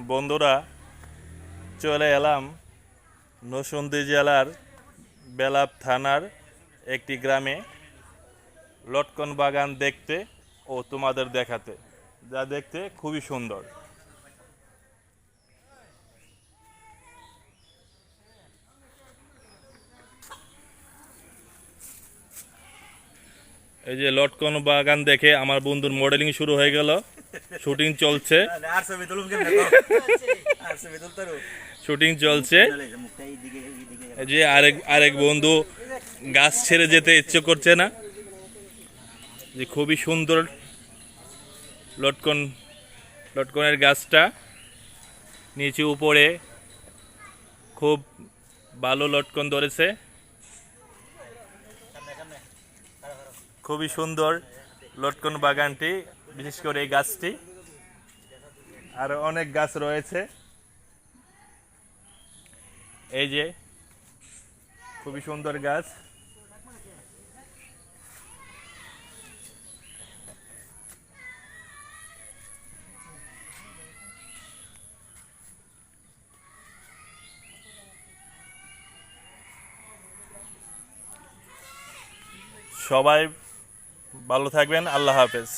বন্ধুরা, চলে এলাম নরসিংদী জেলার বেলাব থানার একটি গ্রামে লটকন বাগান দেখতে ও তোমাদের দেখাতে, যা দেখতে খুবই সুন্দর। এই যে লটকন বাগান দেখে আমার বন্ধুর মডেলিং শুরু হয়ে গেল, শুটিং চলছে। শুটিং চলছে। এই যে আরেক বন্ধু গাছ ছেড়ে যেতে ইচ্ছে করছে না। যে খুবই সুন্দর লটকনের গাছটা, নিচে উপরে খুব ভালো লটকন ধরেছে। খুবই সুন্দর লটকন বাগানটি, বিশেষ করে এই গাছটি। আর অনেক গাছ রয়েছে। এই যে খুবই সুন্দর গাছ। সবাই ভালো থাকবেন। আল্লাহ হাফেজ।